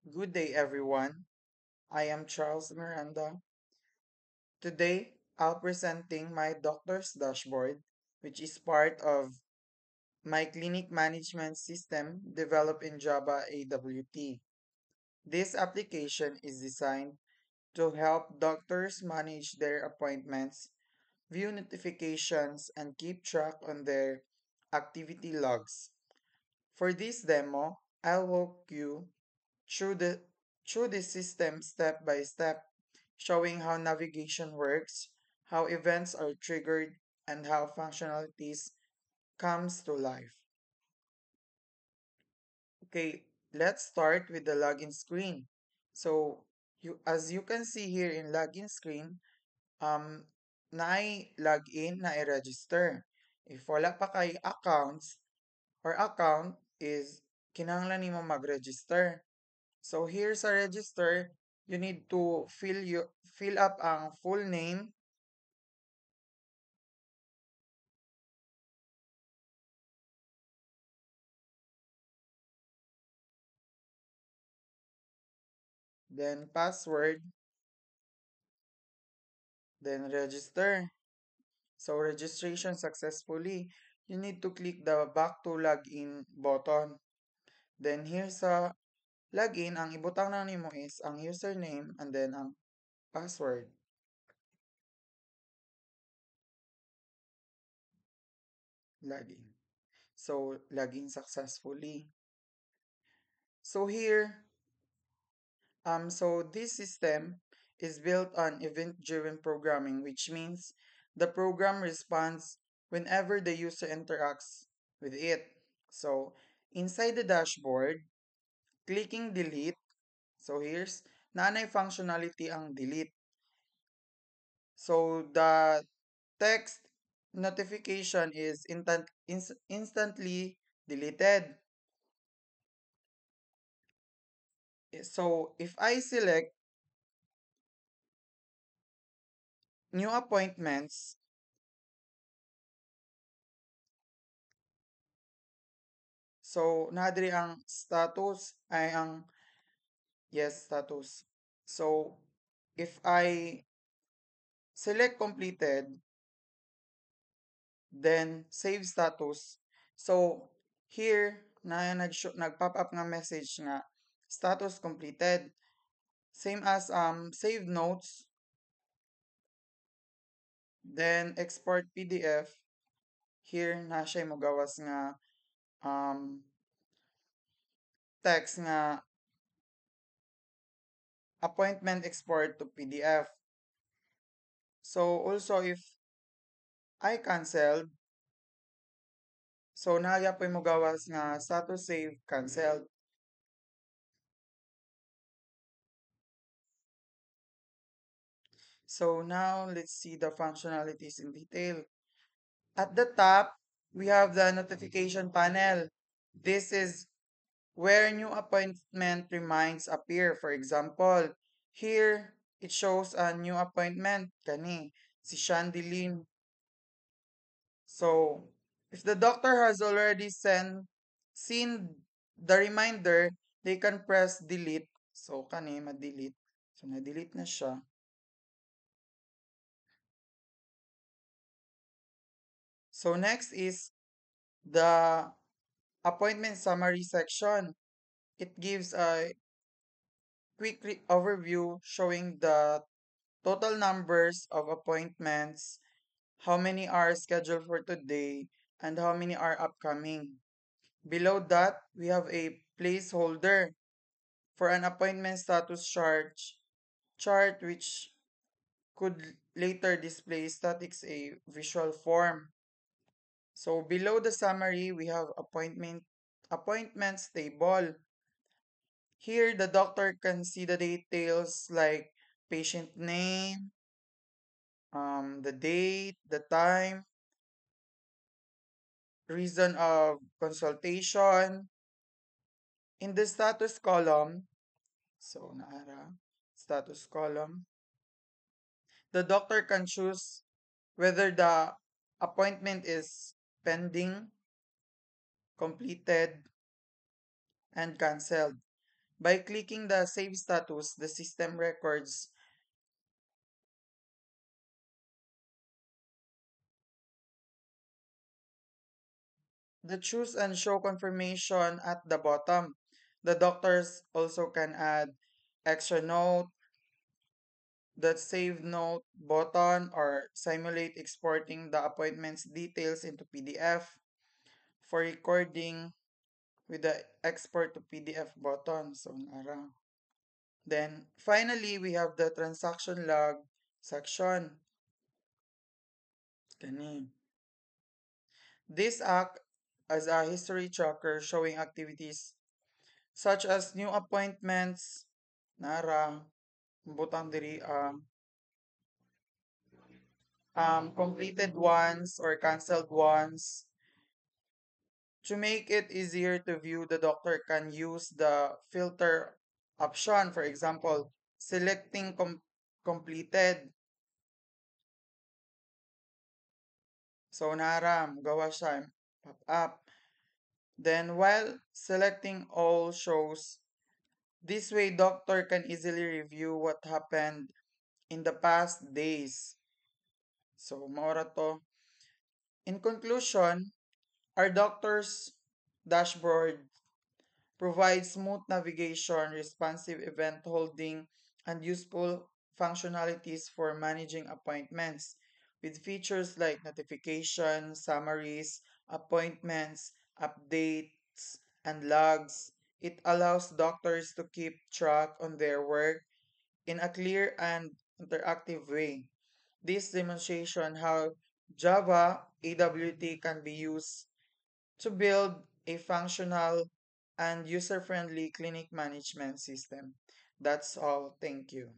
Good day, everyone. I am Charles Miranda. Today, I'll presenting my doctor's dashboard, which is part of my clinic management system developed in Java AWT. This application is designed to help doctors manage their appointments, view notifications, and keep track on their activity logs. For this demo, I'll walk you through the through the system step by step, showing how navigation works, how events are triggered, and how functionalities comes to life. Okay, let's start with the login screen. So, as you can see here in login screen, um login na i-register. If wala pa kay accounts or account is kinahanglan nimo mag-register. So here sa register, you need to fill up ang full name, then password, then register. So registration successfully. You need to click the back to login button. Then here sa login, ang ibutang na nimo is ang username and then ang password. Login. So login successfully. So here, so this system is built on event-driven programming, which means the program responds whenever the user interacts with it. So inside the dashboard, clicking delete. So here's nanay functionality ang delete. So the text notification is instantly deleted. So if I select new appointments, so nadiri ang status ay ang yes status. So if I select completed, then save status. So here na nag-pop up nga message nga status completed. Same as save notes, then export PDF. Here na siya mo gawas nga um text nga appointment export to PDF. So also if I canceled, so naya po mo gawas nga status save canceled. So now let's see the functionalities in detail. At the top, we have the notification panel. This is where new appointment reminders appear. For example, here it shows a new appointment kani si Shandeline. So if the doctor has already seen the reminder, they can press delete. So kani ma-delete. So na-delete na siya. So next is the appointment summary section. It gives a quick overview showing the total numbers of appointments, how many are scheduled for today, and how many are upcoming. Below that, we have a placeholder for an appointment status chart which could later display statics a visual form. So below the summary, we have appointments table. Here, the doctor can see the details like patient name, the date, the time, reason of consultation. In the status column, so naara, status column, the doctor can choose whether the appointment is pending, completed, and cancelled. By clicking the save status, the system records the choose and show confirmation at the bottom. The doctors also can add extra note, the save note button, or simulate exporting the appointment's details into PDF for recording with the export to PDF button. So, nara. Then, finally, we have the transaction log section. Kani. This act as a history tracker showing activities such as new appointments, nara, butang diri, completed ones or canceled ones. To make it easier to view, the doctor can use the filter option. For example, selecting completed. So naram, gawa siya, pop up. Then while selecting all shows, this way doctor can easily review what happened in the past days. So maura to. In conclusion, our doctor's dashboard provides smooth navigation, responsive event holding, and useful functionalities for managing appointments. With features like notifications, summaries, appointments, updates, and logs, it allows doctors to keep track on their work in a clear and interactive way. This demonstration how Java AWT can be used to build a functional and user-friendly clinic management system. That's all. Thank you.